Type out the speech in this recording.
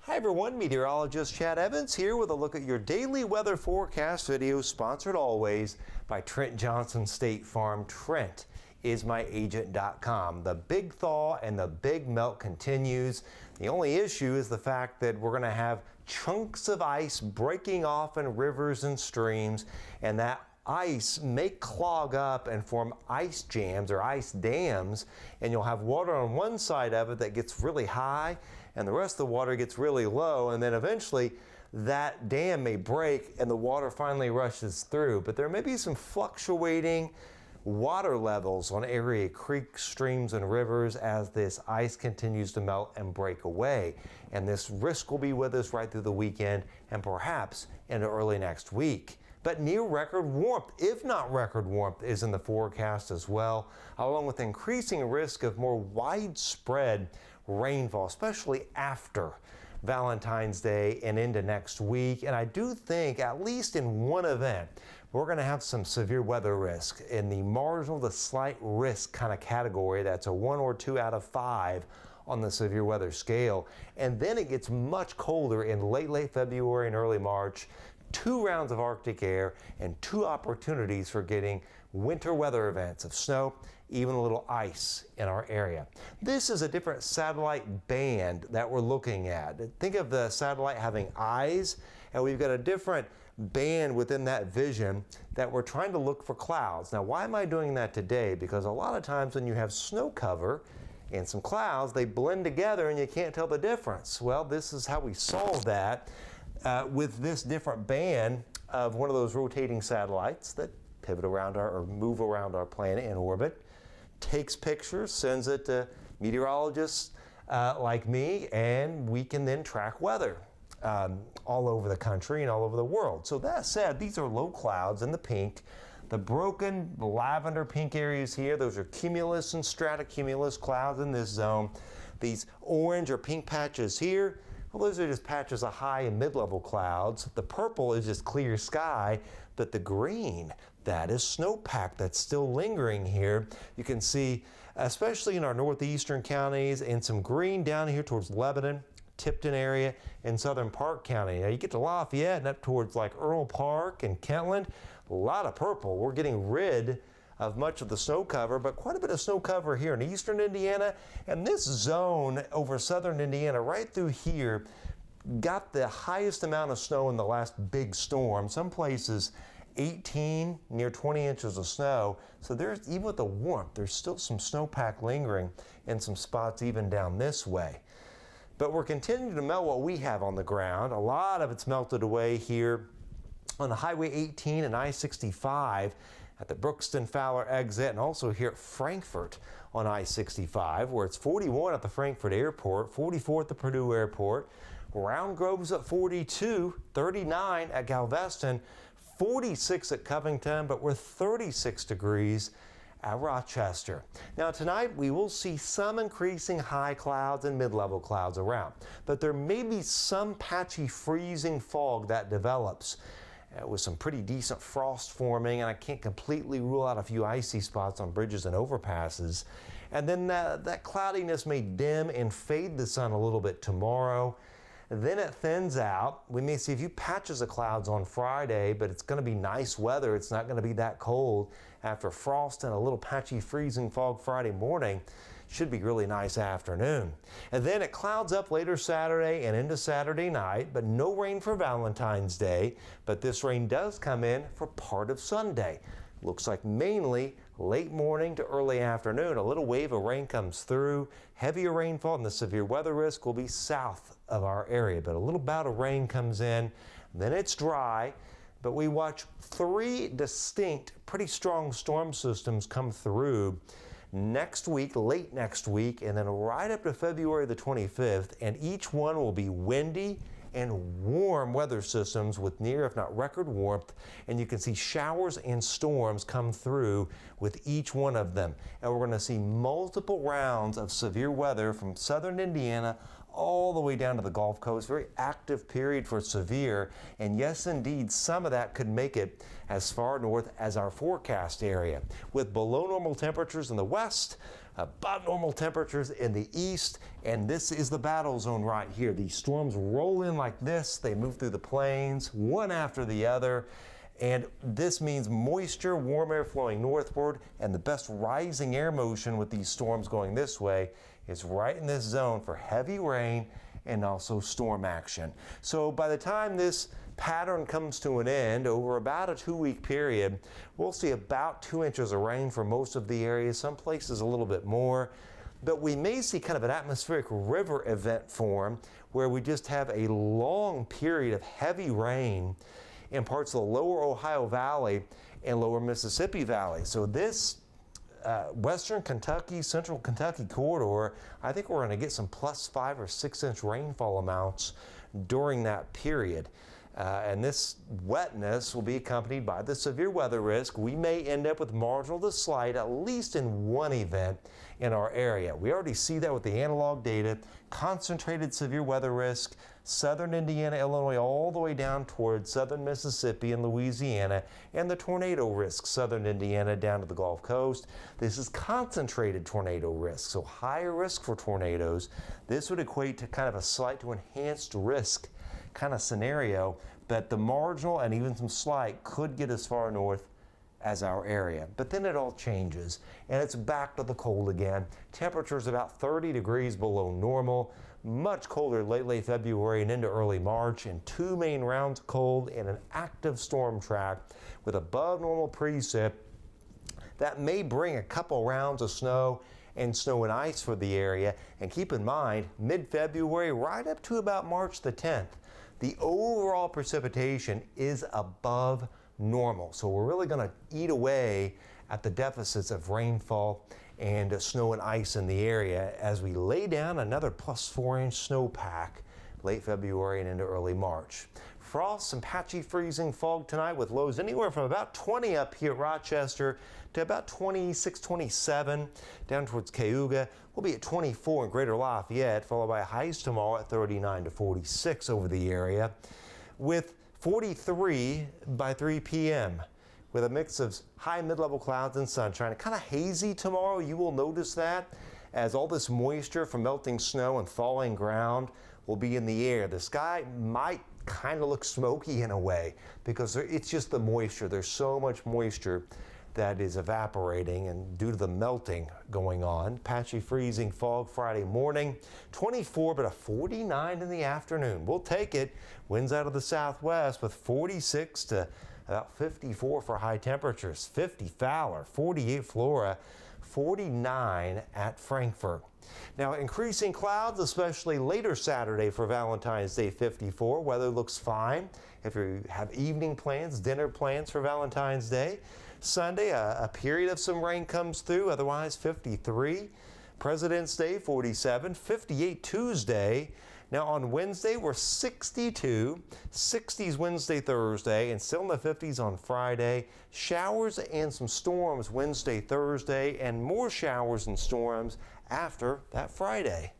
Hi everyone, meteorologist Chad Evans here with a look at your daily weather forecast video, sponsored always by Trent Johnson State Farm. Trent is my agent.com. The big thaw and the big melt continues. The only issue is the fact that we're going to have chunks of ice breaking off in rivers and streams, and that ice may clog up and form ice jams or ice dams, and you'll have water on one side of it that gets really high and the rest of the water gets really low, and then eventually that dam may break and the water finally rushes through. But there may be some fluctuating water levels on area creeks, streams, and rivers as this ice continues to melt and break away. And this risk will be with us right through the weekend and perhaps into early next week. But near record warmth, if not record warmth, is in the forecast as well, along with increasing risk of more widespread rainfall, especially after Valentine's Day and into next week. And I do think, at least in one event, we're going to have some severe weather risk in the marginal to slight risk kind of category. That's a 1 or 2 out of 5 on the severe weather scale. And then it gets much colder in late February and early March. 2 rounds of Arctic air and 2 opportunities for getting winter weather events of snow, even a little ice in our area. This is a different satellite band that we're looking at. Think of the satellite having eyes, and we've got a different band within that vision that we're trying to look for clouds. Now, why am I doing that today? Because a lot of times when you have snow cover and some clouds, they blend together and you can't tell the difference. Well, this is how we solve that. With this different band of one of those rotating satellites that pivot around or move around our planet in orbit, takes pictures, sends it to meteorologists like me, and we can then track weather all over the country and all over the world. So that said, these are low clouds in the pink. The broken lavender pink areas here, those are cumulus and stratocumulus clouds in this zone. These orange or pink patches here, well, those are just patches of high and mid-level clouds. The purple is just clear sky, but the green, that is snowpack that's still lingering here. You can see, especially in our northeastern counties, and some green down here towards Lebanon, Tipton area, and southern Park County. Now you get to Lafayette and up towards like Earl Park and Kentland, a lot of purple. We're getting rid of much of the snow cover, but quite a bit of snow cover here in eastern Indiana, and this zone over southern Indiana right through here got the highest amount of snow in the last big storm. Some places 18, near 20 inches of snow. So there's, even with the warmth, there's still some snowpack lingering in some spots even down this way. But we're continuing to melt what we have on the ground. A lot of it's melted away here on the Highway 18 and I-65 at the Brookston-Fowler exit, and also here at Frankfort on I-65, where it's 41 at the Frankfort Airport, 44 at the Purdue Airport, Round Grove's at 42, 39 at Galveston, 46 at Covington, but we're 36 degrees at Rochester. Now tonight we will see some increasing high clouds and mid-level clouds around, but there may be some patchy freezing fog that develops with some pretty decent frost forming, and I can't completely rule out a few icy spots on bridges and overpasses. And then that cloudiness may dim and fade the sun a little bit tomorrow. Then it thins out. We may see a few patches of clouds on Friday, but it's going to be nice weather. It's not going to be that cold after frost and a little patchy freezing fog Friday morning. Should be really nice afternoon. And then it clouds up later Saturday and into Saturday night, but no rain for Valentine's Day. But this rain does come in for part of Sunday. Looks like mainly late morning to early afternoon. A little wave of rain comes through. Heavier rainfall and the severe weather risk will be south of our area, but a little bout of rain comes in. Then it's dry, but we watch 3 distinct, pretty strong storm systems come through next week, late next week, and then right up to February the 25th, and each one will be windy and warm weather systems with near, if not record warmth, and you can see showers and storms come through with each one of them. And we're going to see multiple rounds of severe weather from southern Indiana all the way down to the Gulf Coast. Very active period for severe, and yes indeed, some of that could make it as far north as our forecast area. With below normal temperatures in the west, Above normal temperatures in the east, and this is the battle zone right here. These storms roll in like this. They move through the plains, one after the other. And this means moisture, warm air flowing northward, and the best rising air motion with these storms going this way is right in this zone for heavy rain and also storm action. So by the time this pattern comes to an end, over about a 2-week period, we'll see about 2 inches of rain for most of the area, some places a little bit more. But we may see kind of an atmospheric river event form where we just have a long period of heavy rain in parts of the lower Ohio Valley and lower Mississippi Valley. So this western Kentucky, central Kentucky corridor, I think we're going to get some +5 or 6 inch rainfall amounts during that period. And this wetness will be accompanied by the severe weather risk. We may end up with marginal to slight, at least in one event in our area. We already see that with the analog data. Concentrated severe weather risk, southern Indiana, Illinois, all the way down towards southern Mississippi and Louisiana, and the tornado risk, southern Indiana down to the Gulf Coast. This is concentrated tornado risk, so higher risk for tornadoes. This would equate to kind of a slight to enhanced risk kind of scenario, but the marginal and even some slight could get as far north as our area. But then it all changes and it's back to the cold again. Temperatures about 30 degrees below normal, much colder late February and into early March, and 2 main rounds of cold and an active storm track with above normal precip that may bring a couple rounds of snow and ice for the area. And keep in mind, mid-February right up to about March the 10th, the overall precipitation is above normal. So we're really going to eat away at the deficits of rainfall and snow and ice in the area as we lay down another +4 inch snowpack late February and into early March. Frost and patchy freezing fog tonight with lows anywhere from about 20 up here at Rochester to about 26, 27 down towards Cayuga. We'll be at 24 in Greater Lafayette, followed by highs tomorrow at 39 to 46 over the area, with 43 by 3 p.m. with a mix of high mid-level clouds and sunshine. Kind of hazy tomorrow. You will notice that as all this moisture from melting snow and thawing ground will be in the air. The sky might kind of look smoky in a way because it's just the moisture. There's so much moisture that is evaporating and due to the melting going on. Patchy freezing fog Friday morning, 24 but a 49 in the afternoon. We'll take it. Winds out of the southwest with 46 to about 54 for high temperatures. 50 Fowler, 48 Flora, 49 at Frankfort. Now increasing clouds, especially later Saturday for Valentine's Day, 54. Weather looks fine if you have evening plans, dinner plans for Valentine's Day. Sunday, a period of some rain comes through, otherwise 53. President's Day, 47. 58 Tuesday. Now on Wednesday, we're 62. 60s Wednesday, Thursday, and still in the 50s on Friday. Showers and some storms Wednesday, Thursday, and more showers and storms after that Friday.